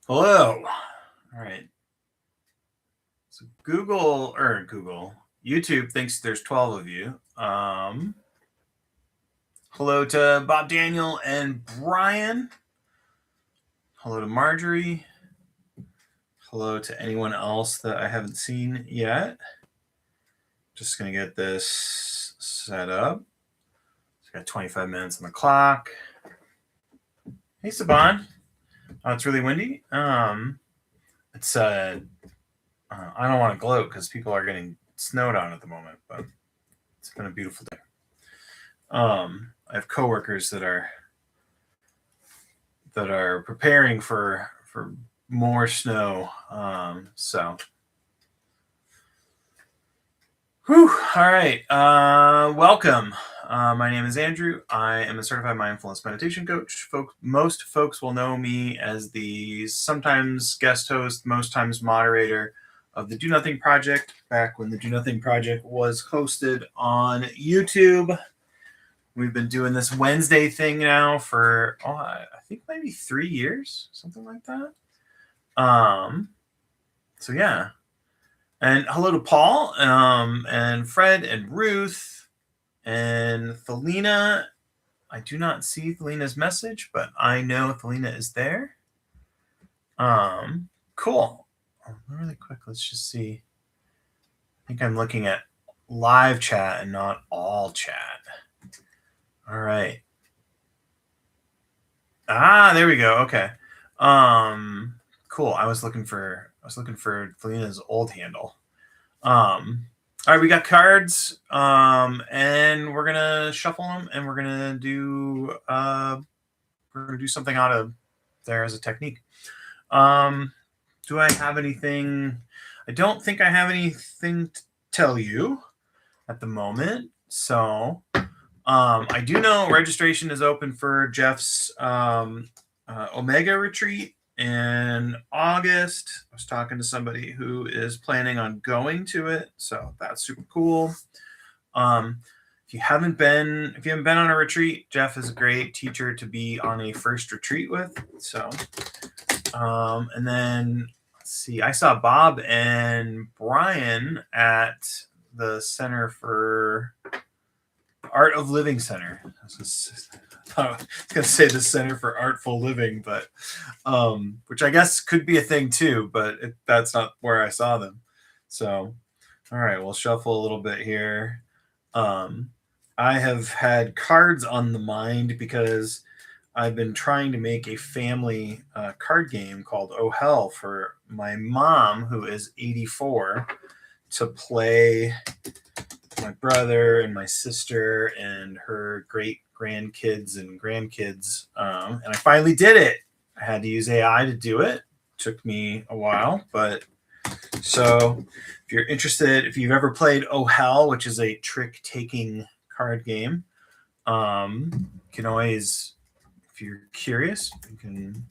Hello. All right. So YouTube thinks there's 12 of you. Hello to Bob Daniel and Brian. Hello to Marjorie. Hello to anyone else that I haven't seen yet. Just going to get this set up. It's got 25 minutes on the clock. Hey, Saban. It's really windy. It's I don't want to gloat because people are getting snowed on at the moment, but it's been a beautiful day. I have coworkers that are preparing for more snow. Whew, all right. Welcome. My name is Andrew. I am a certified mindfulness meditation coach. Most folks will know me as the sometimes guest host, most times moderator of the Do Nothing Project, back when the Do Nothing Project was hosted on YouTube. We've been doing this Wednesday thing now for, I think maybe 3 years, something like that. So yeah. And hello to Paul, and Fred, and Ruth, and Thelina. I do not see Thelina's message, but I know Thelina is there. Cool. Really quick, let's just see. I think I'm looking at live chat and not all chat. All right. There we go. Okay. Cool. I was looking for Felina's old handle. All right, we got cards, and we're gonna shuffle them, and we're gonna do something out of there as a technique. Do I have anything? I don't think I have anything to tell you at the moment. So, I do know registration is open for Jeff's Omega retreat in August. I was talking to somebody who is planning on going to it, so that's super cool. If you haven't been on a retreat, Jeff is a great teacher to be on a first retreat with. So, and then let's see, I saw Bob and Brian at the Center for Art of Living Center. I was going to say the Center for Artful Living, but which I guess could be a thing too, but that's not where I saw them. So, all right, we'll shuffle a little bit here. I have had cards on the mind because I've been trying to make a family card game called Oh Hell for my mom, who is 84, to play my brother and my sister and her great grandkids and grandkids. And I finally did it. I had to use AI to do it. Took me a while, but so if you're interested, if you've ever played Oh Hell, which is a trick-taking card game, you can always, if you're curious, you can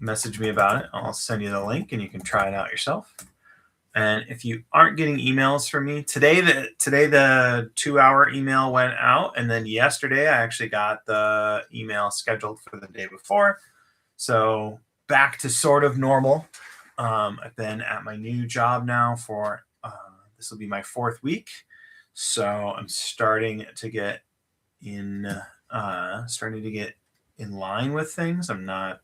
message me about it. I'll send you the link and you can try it out yourself. And if you aren't getting emails from me today, the 2-hour email went out, and then yesterday I actually got the email scheduled for the day before. So back to sort of normal. I've been at my new job now for this will be my 4th week, so I'm starting to get in line with things. I'm not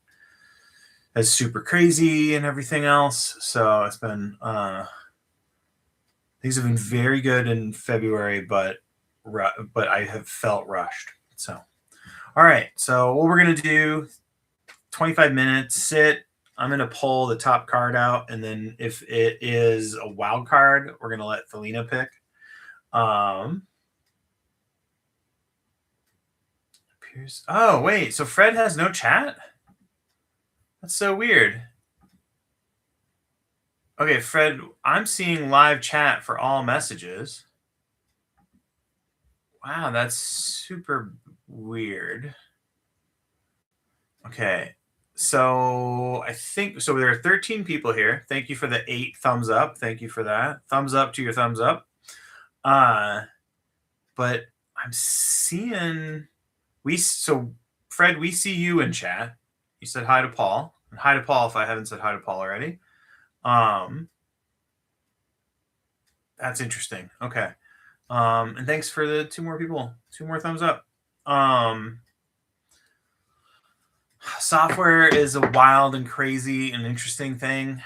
as super crazy and everything else. So it's been things have been very good in February, but I have felt rushed. So, all right. So what we're gonna do, 25 minutes, sit. I'm gonna pull the top card out, and then if it is a wild card, we're gonna let Felina pick. Appears. Oh wait, so Fred has no chat? That's so weird. Okay, Fred, I'm seeing live chat for all messages. Wow, that's super weird. Okay, so I think so. There are 13 people here. Thank you for the 8 thumbs up. Thank you for that. Thumbs up to your thumbs up. But I'm seeing Fred, we see you in chat. You said hi to Paul. And hi to Paul if I haven't said hi to Paul already. That's interesting. Okay. And thanks for the 2 more people. 2 more thumbs up. Software is a wild and crazy and interesting thing.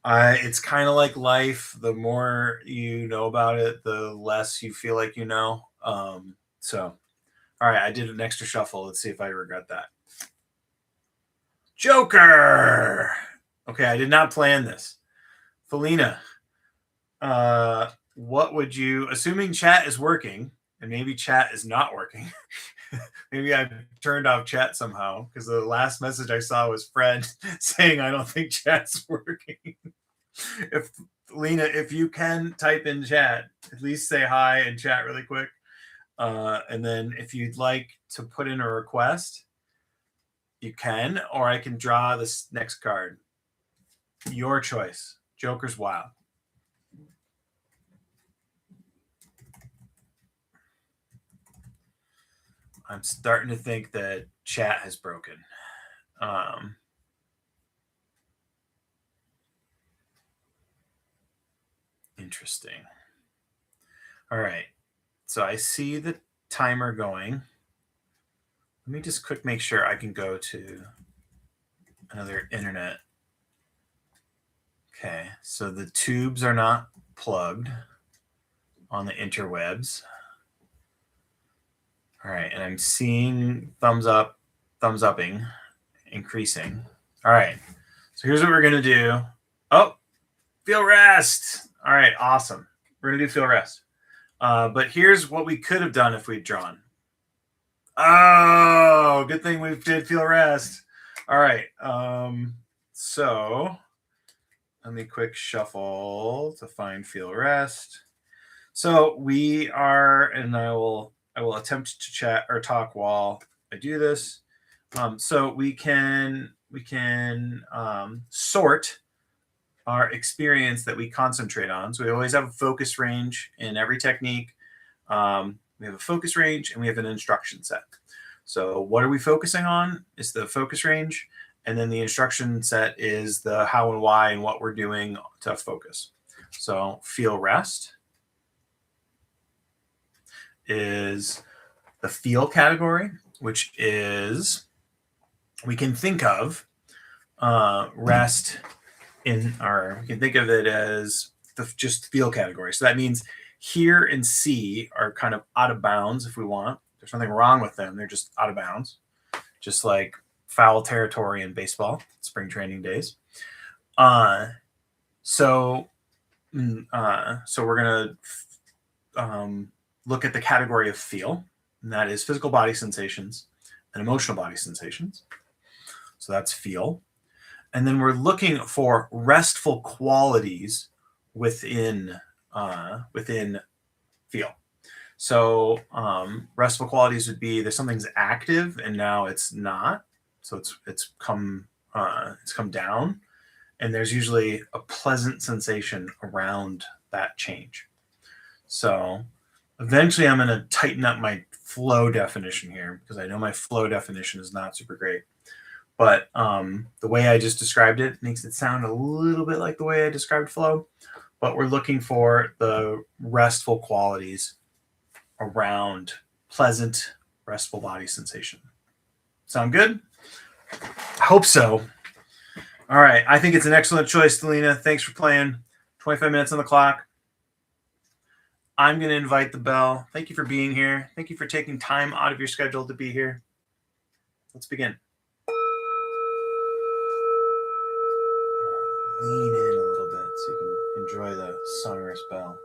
It's kind of like life. The more you know about it, the less you feel like you know. So, all right, I did an extra shuffle. Let's see if I regret that. Joker. Okay, I did not plan this. Felina, what would you, assuming chat is working, and maybe chat is not working. Maybe I turned off chat somehow because the last message I saw was Fred saying, I don't think chat's working. If Lena, if you can type in chat, at least say hi in chat really quick. And then if you'd like to put in a request, you can, or I can draw this next card. Your choice. Joker's wild. I'm starting to think that chat has broken. Interesting. All right. So I see the timer going. Let me just quick make sure I can go to another internet. Okay. So the tubes are not plugged on the interwebs. All right. And I'm seeing thumbs up, thumbs upping, increasing. All right. So here's what we're going to do. Oh, feel rest. All right. Awesome. We're going to do feel rest. But here's what we could have done if we'd drawn. Oh, good thing we did feel rest. All right. So let me quick shuffle to find feel rest. So we are, and I will attempt to chat or talk while I do this. So we can sort our experience that we concentrate on. So we always have a focus range in every technique. We have a focus range and we have an instruction set. So what are we focusing on is the focus range, and then the instruction set is the how and why and what we're doing to focus. So feel rest is the feel category, which is, we can think of rest in our, we can think of it as the just feel category. So that means hear and see are kind of out of bounds if we want. There's nothing wrong with them. They're just out of bounds, just like foul territory in baseball, spring training days. So we're going to look at the category of feel, and that is physical body sensations and emotional body sensations. So that's feel. And then we're looking for restful qualities within feel. So restful qualities would be there's something's active and now it's not. So it's come down, and there's usually a pleasant sensation around that change. So eventually I'm going to tighten up my flow definition here because I know my flow definition is not super great. But the way I just described it makes it sound a little bit like the way I described flow. But we're looking for the restful qualities around pleasant, restful body sensation. Sound good? I hope so. All right. I think it's an excellent choice, Delina. Thanks for playing. 25 minutes on the clock. I'm going to invite the bell. Thank you for being here. Thank you for taking time out of your schedule to be here. Let's begin. Lean in a little bit so you can enjoy the sonorous bell.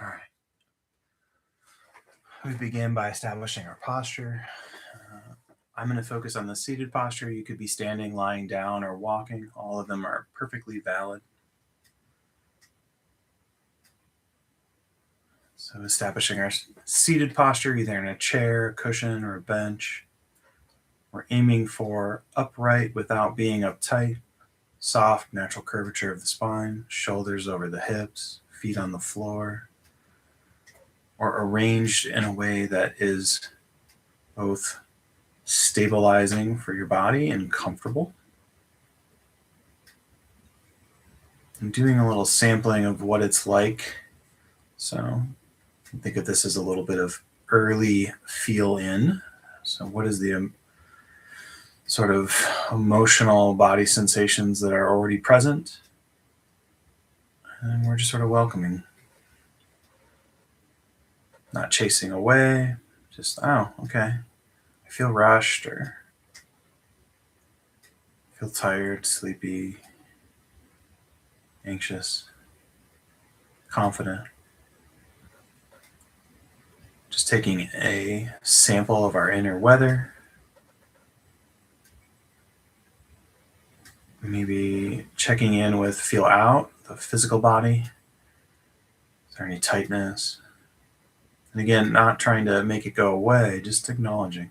All right. We begin by establishing our posture. I'm going to focus on the seated posture. You could be standing, lying down, or walking. All of them are perfectly valid. So establishing our seated posture, either in a chair, a cushion, or a bench. We're aiming for upright without being uptight, soft, natural curvature of the spine, shoulders over the hips, feet on the floor, or arranged in a way that is both stabilizing for your body and comfortable. I'm doing a little sampling of what it's like. So think of this as a little bit of early feel in. So what is the sort of emotional body sensations that are already present? And we're just sort of welcoming, not chasing away, just, oh, okay. I feel rushed or feel tired, sleepy, anxious, confident. Just taking a sample of our inner weather. Maybe checking in with feel out, the physical body. Is there any tightness? And again, not trying to make it go away, just acknowledging.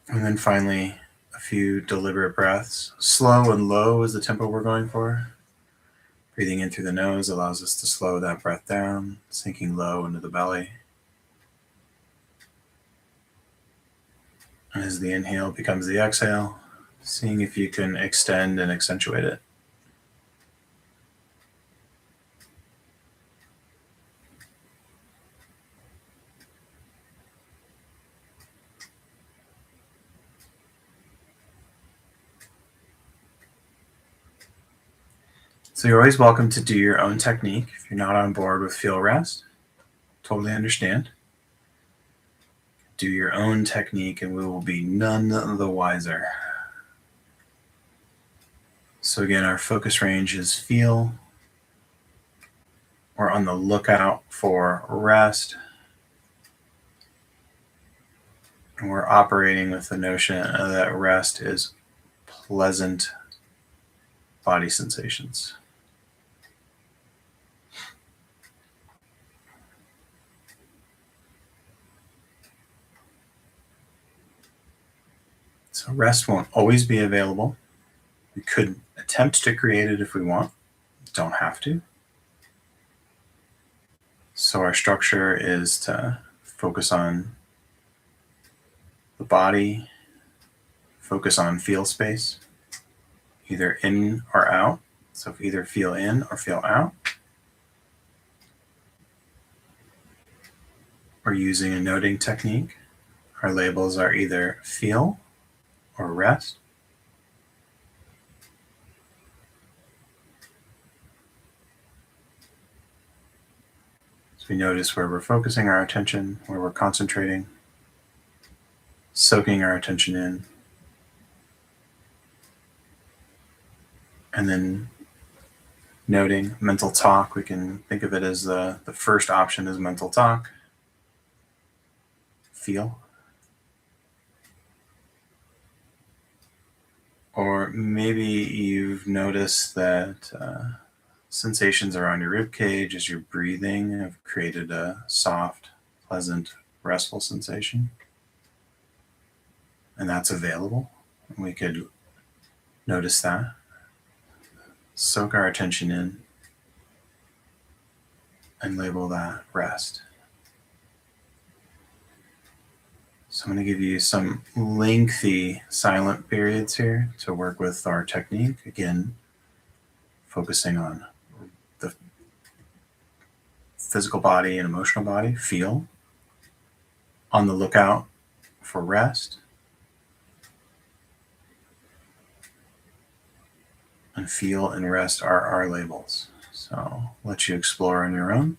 And then finally, a few deliberate breaths. Slow and low is the tempo we're going for. Breathing in through the nose allows us to slow that breath down, sinking low into the belly. And as the inhale becomes the exhale, seeing if you can extend and accentuate it. So you're always welcome to do your own technique. If you're not on board with Feel Rest, totally understand. Do your own technique and we will be none the wiser. So again, our focus range is feel. We're on the lookout for rest. And we're operating with the notion that rest is pleasant body sensations. So rest won't always be available. We could attempt to create it if we want. Don't have to. So our structure is to focus on the body, focus on feel space, either in or out. So either feel in or feel out. We're using a noting technique. Our labels are either feel or rest. So we notice where we're focusing our attention, where we're concentrating, soaking our attention in, and then noting mental talk. We can think of it as the first option is mental talk. Feel. Or maybe you've noticed that sensations around your rib cage as you're breathing have created a soft, pleasant, restful sensation. And that's available. We could notice that. Soak our attention in and label that rest. So I'm going to give you some lengthy silent periods here to work with our technique. Again, focusing on the physical body and emotional body, feel, on the lookout for rest, and feel and rest are our labels. So I'll let you explore on your own.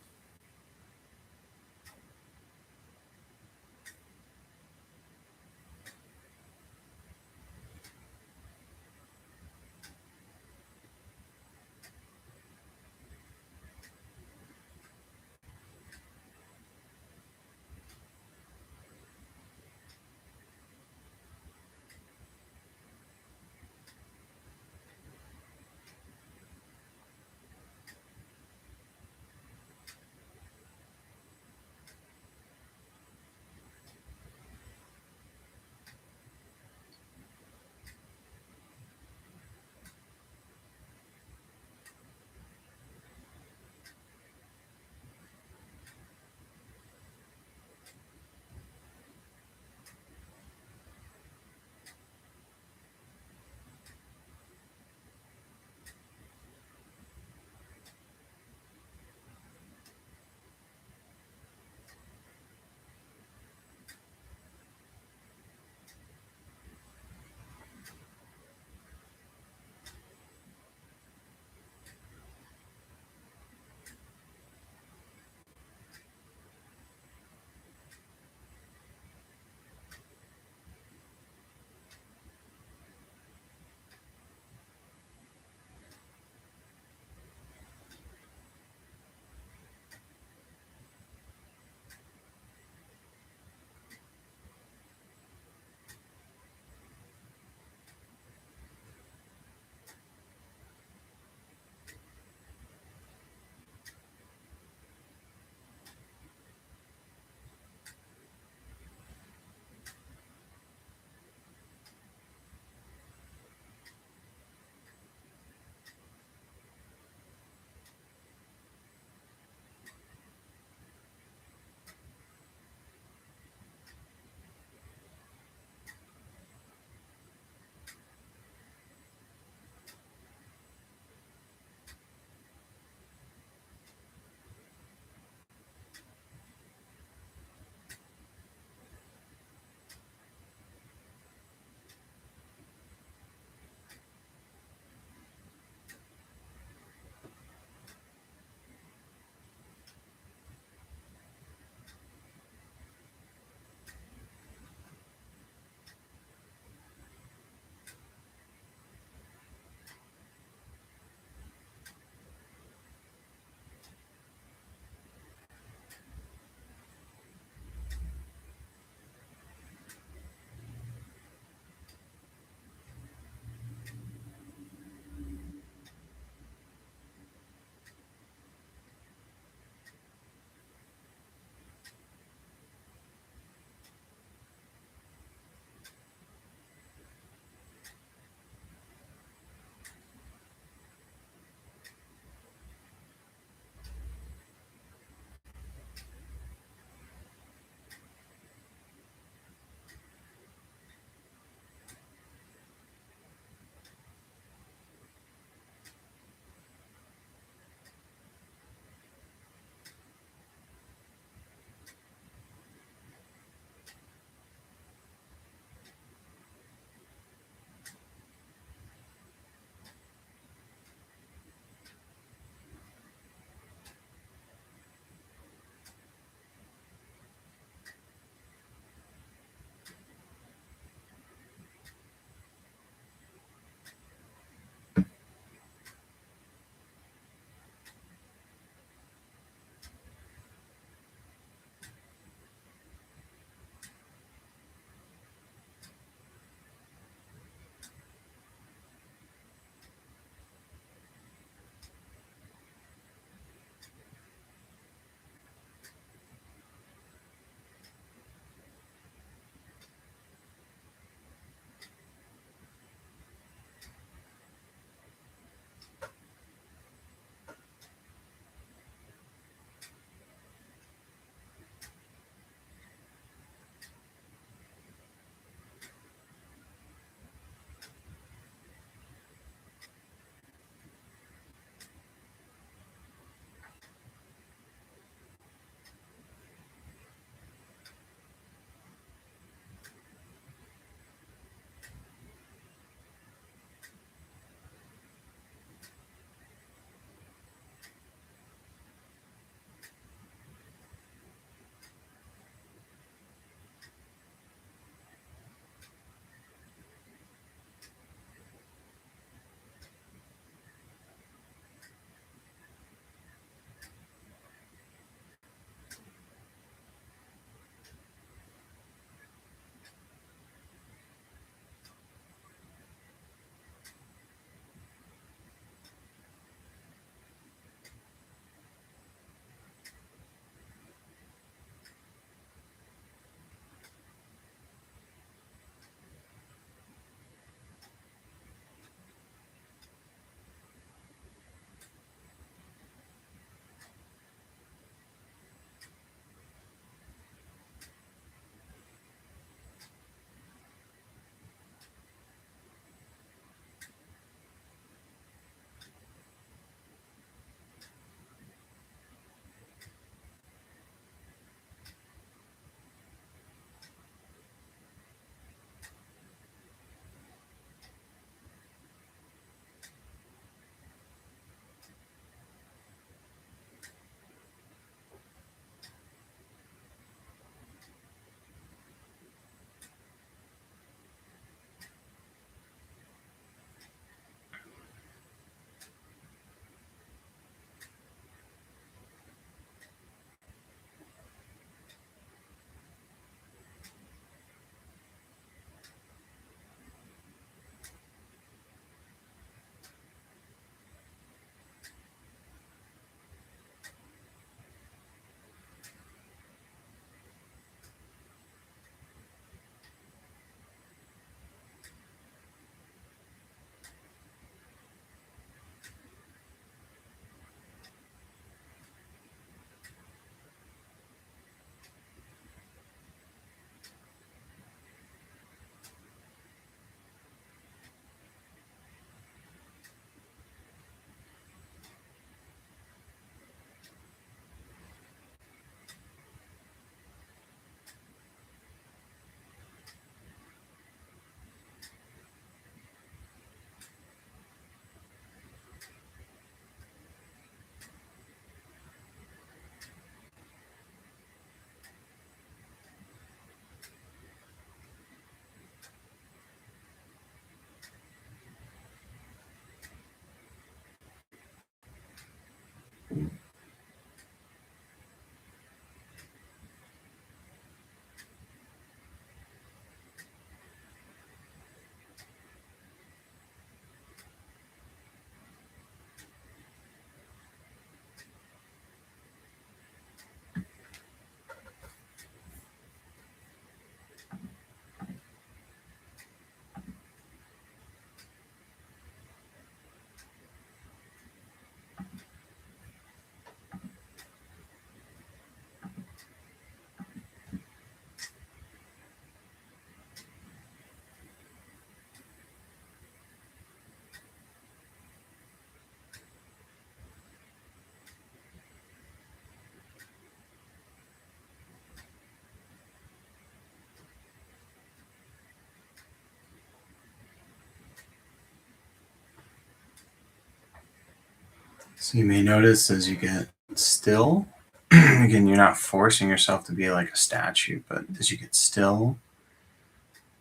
So you may notice as you get still, again, you're not forcing yourself to be like a statue, but as you get still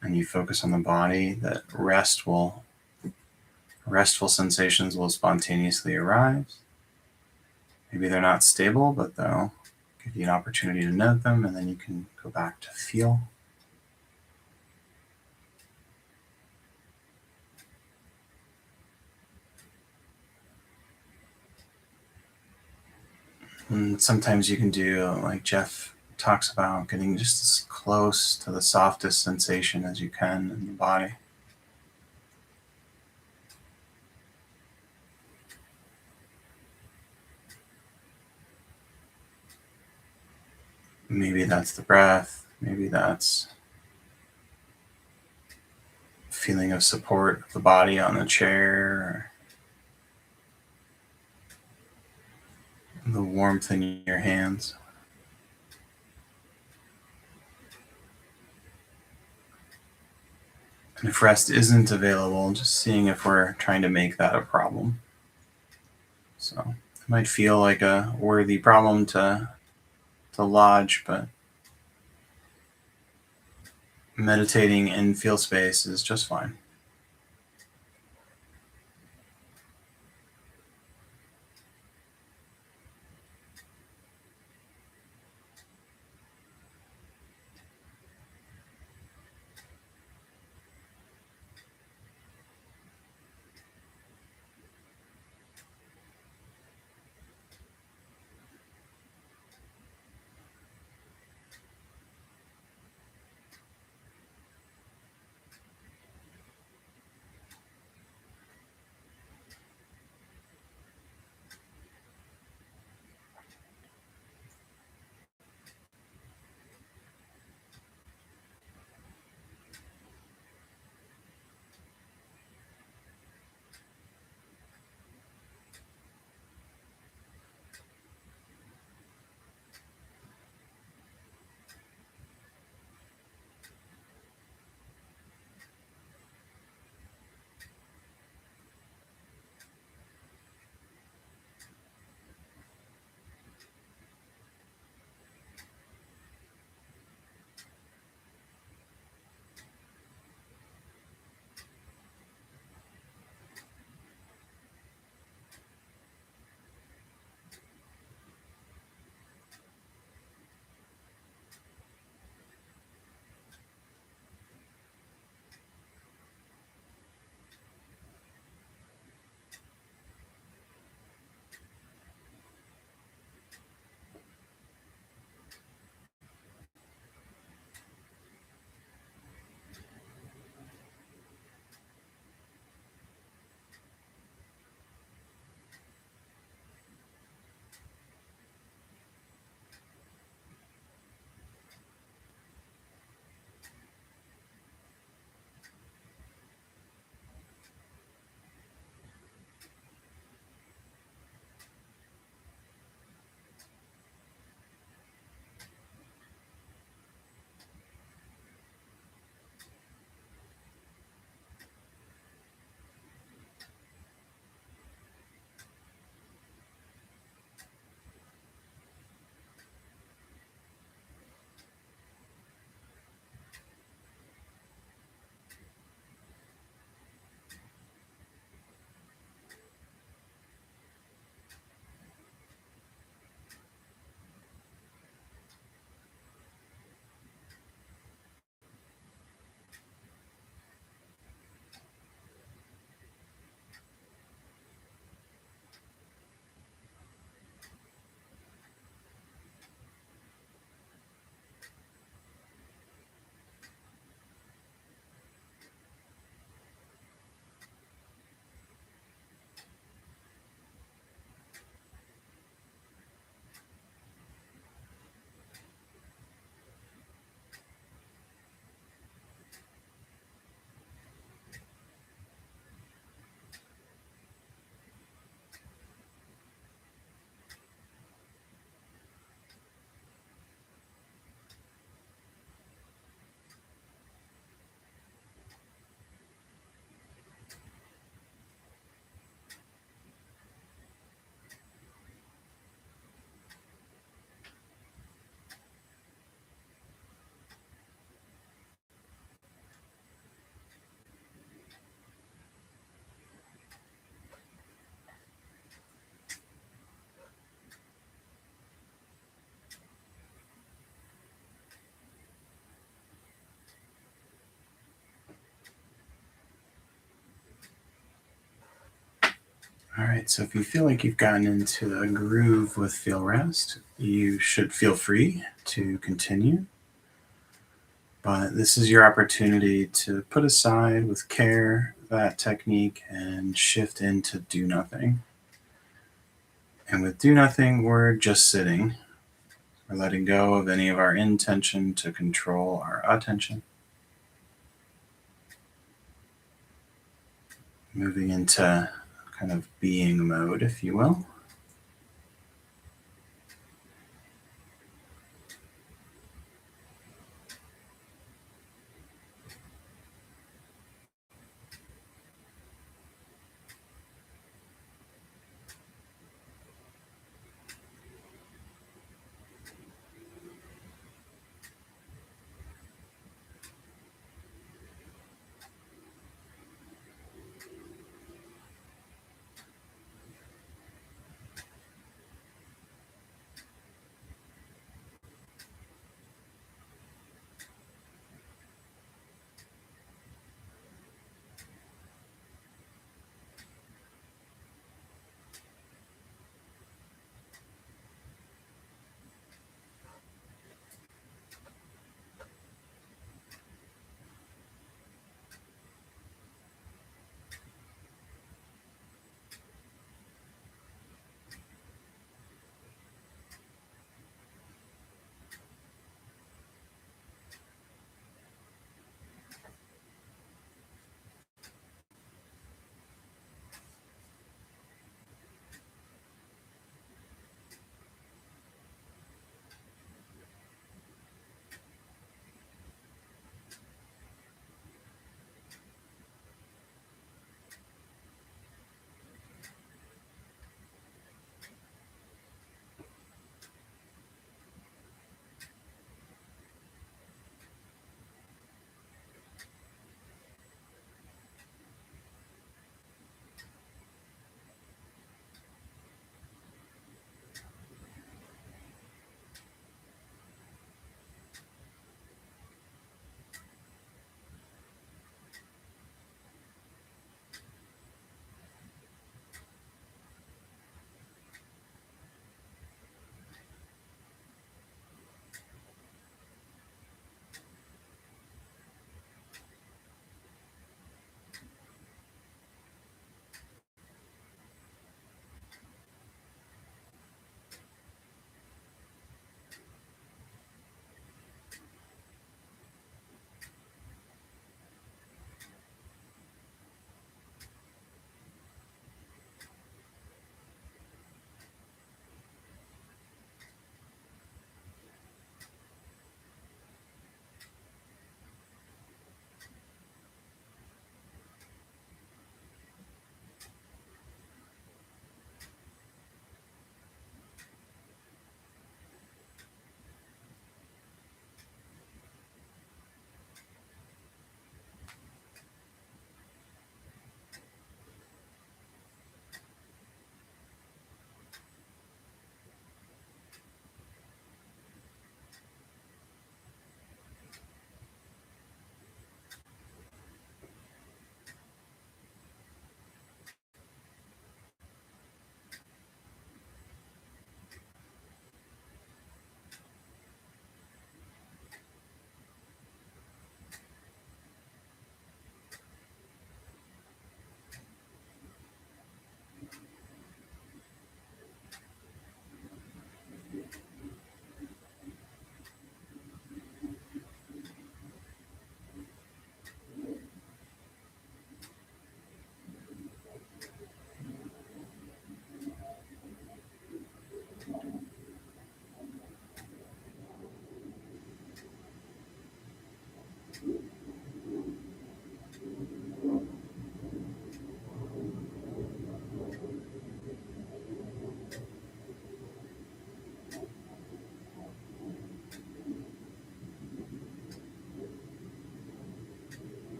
and you focus on the body, that restful sensations will spontaneously arise. Maybe they're not stable, but they'll give you an opportunity to note them, and then you can go back to feel. And sometimes you can do, like Jeff talks about, getting just as close to the softest sensation as you can in the body. Maybe that's the breath. Maybe that's feeling of support of the body on the chair, or the warmth in your hands. And if rest isn't available, just seeing if we're trying to make that a problem. So it might feel like a worthy problem to lodge, but meditating in feel space is just fine. All right, so if you feel like you've gotten into a groove with Feel Rest, you should feel free to continue. But this is your opportunity to put aside with care that technique and shift into do nothing. And with do nothing, we're just sitting. We're letting go of any of our intention to control our attention. Moving into kind of being mode, if you will.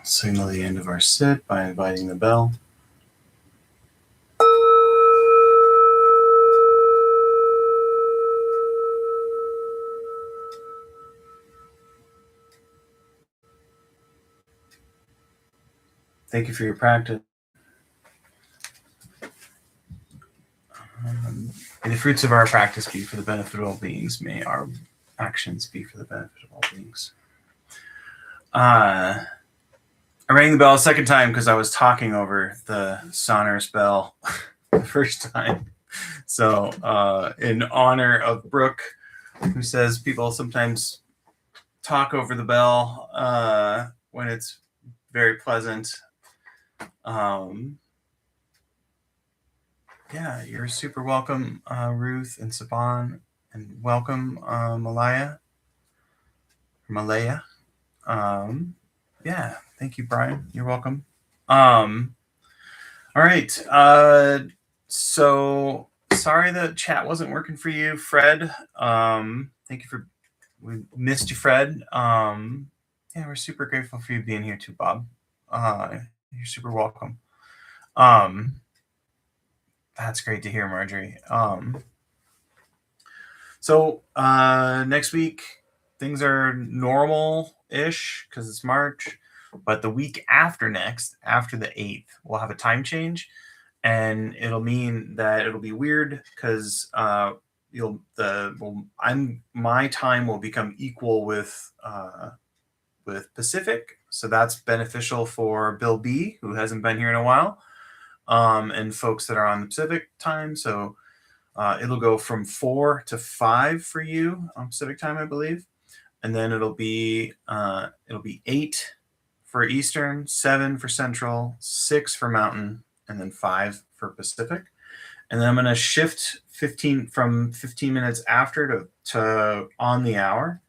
signal the end of our sit by inviting the bell. Thank you for your practice. May the fruits of our practice be for the benefit of all beings. May our actions be for the benefit of all beings. I rang the bell a second time because I was talking over the sonorous bell the first time. So in honor of Brooke, who says people sometimes talk over the bell when it's very pleasant. Yeah, you're super welcome, Ruth and Saban, and welcome, Malaya. Yeah, thank you, Brian. You're welcome. All right. So sorry the chat wasn't working for you, Fred. Thank you for, we missed you, Fred. Yeah, we're super grateful for you being here too, Bob. You're super welcome. That's great to hear, Marjorie. So next week things are normal-ish because it's March, but the week after next, after the 8th, we'll have a time change, and it'll mean that it'll be weird because my time will become equal with Pacific, so that's beneficial for Bill B, who hasn't been here in a while, and folks that are on the Pacific time. So it'll go from 4 to 5 for you on Pacific time, I believe, and then it'll be 8 for Eastern, 7 for Central, 6 for Mountain, and then 5 for Pacific. And then I'm going to shift 15 minutes after to on the hour,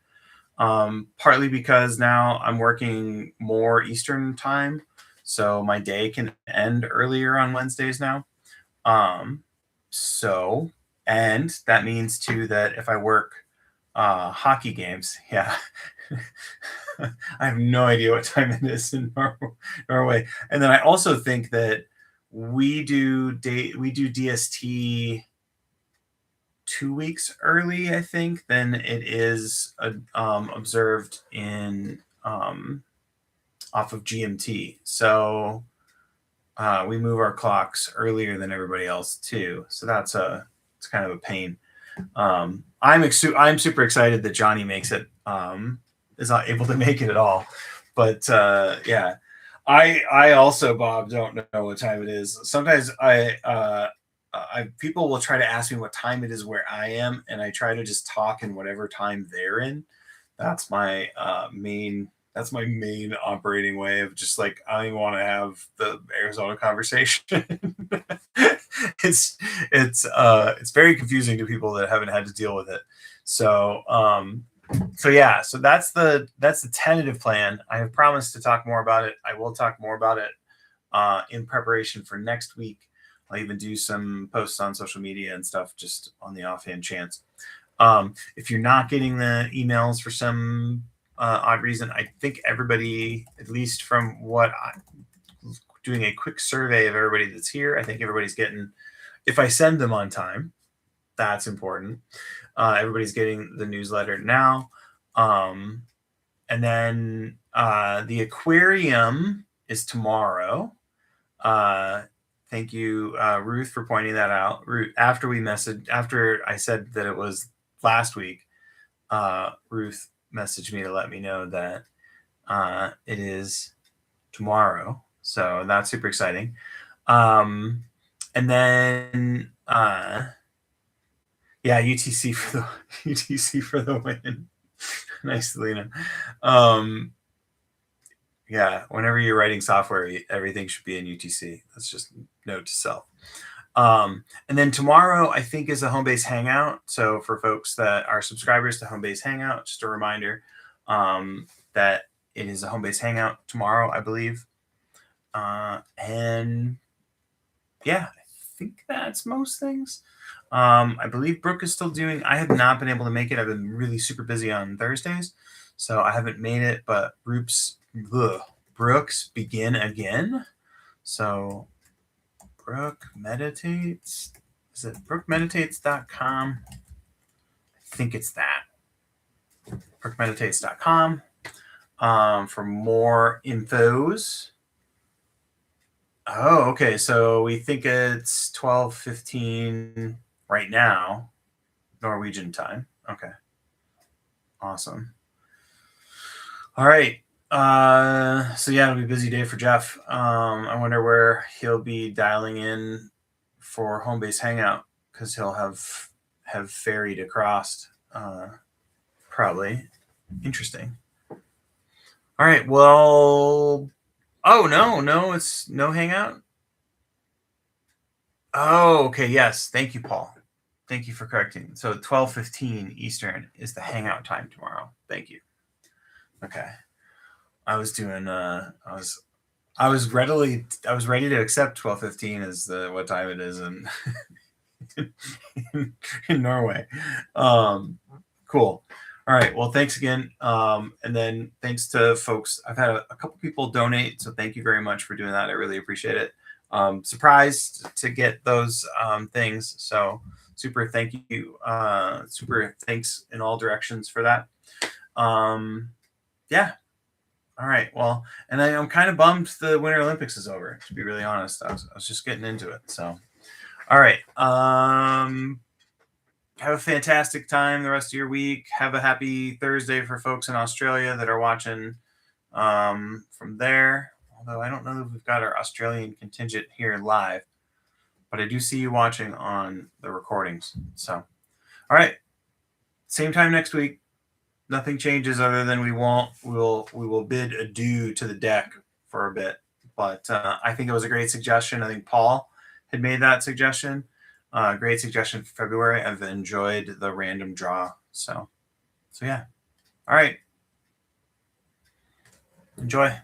partly because now I'm working more Eastern time, so my day can end earlier on Wednesdays now. So, and that means too that if I work hockey games, yeah, I have no idea what time it is in Norway. And then I also think that we do DST 2 weeks early, I think, than it is observed in off of GMT. So we move our clocks earlier than everybody else too. So it's kind of a pain. I'm super excited that Johnny makes it, is not able to make it at all. But yeah, I also, Bob, don't know what time it is. Sometimes people will try to ask me what time it is where I am, and I try to just talk in whatever time they're in. That's my main operating way of just like, I don't even want to have the Arizona conversation. It's very confusing to people that haven't had to deal with it. So yeah, so that's the tentative plan. I have promised to talk more about it. I will talk more about it in preparation for next week. I'll even do some posts on social media and stuff just on the offhand chance. If you're not getting the emails for some odd reason, I think everybody, at least from what I'm doing a quick survey of everybody that's here, I think everybody's getting, if I send them on time, that's important. Everybody's getting the newsletter now. And then the aquarium is tomorrow. Thank you, Ruth, for pointing that out. Ruth, after I said that it was last week, Ruth messaged me to let me know that it is tomorrow. So that's super exciting. And then yeah, UTC for the win. Nice, Lena. Yeah, whenever you're writing software, everything should be in UTC. That's just note to self. And then tomorrow, I think, is a Homebase Hangout. So for folks that are subscribers to Homebase Hangout, just a reminder that it is a Homebase Hangout tomorrow, I believe. And yeah, I think that's most things. I believe Brooke is still doing. I have not been able to make it. I've been really super busy on Thursdays, so I haven't made it. But Bruce Brooks begin again. So Brooke meditates. Is it brookemeditates.com? I think it's that. brookemeditates.com for more infos. Oh, okay. So we think it's 12:15 right now, Norwegian time. Okay. Awesome. All right. So yeah, it'll be a busy day for Jeff. I wonder where he'll be dialing in for home base hangout, because he'll have ferried across. Probably. Interesting. All right. Well, oh no, it's no hangout. Oh, okay. Yes. Thank you, Paul. Thank you for correcting. So 12:15 Eastern is the hangout time tomorrow. Thank you. Okay. I was doing I was ready to accept 12:15 as what time it is in in Norway. Cool. All right. Well, thanks again. And then thanks to folks. I've had a couple people donate, so thank you very much for doing that. I really appreciate it. Surprised to get those things. So super thank you. Super thanks in all directions for that. Yeah. All right. Well, and I'm kind of bummed the Winter Olympics is over, to be really honest. I was just getting into it. So, all right. Have a fantastic time the rest of your week. Have a happy Thursday for folks in Australia that are watching from there. Although I don't know if we've got our Australian contingent here live, but I do see you watching on the recordings. So, all right. Same time next week. Nothing changes other than we will bid adieu to the deck for a bit. But I think it was a great suggestion. I think Paul had made that suggestion. Great suggestion for February. I've enjoyed the random draw. So yeah. All right. Enjoy.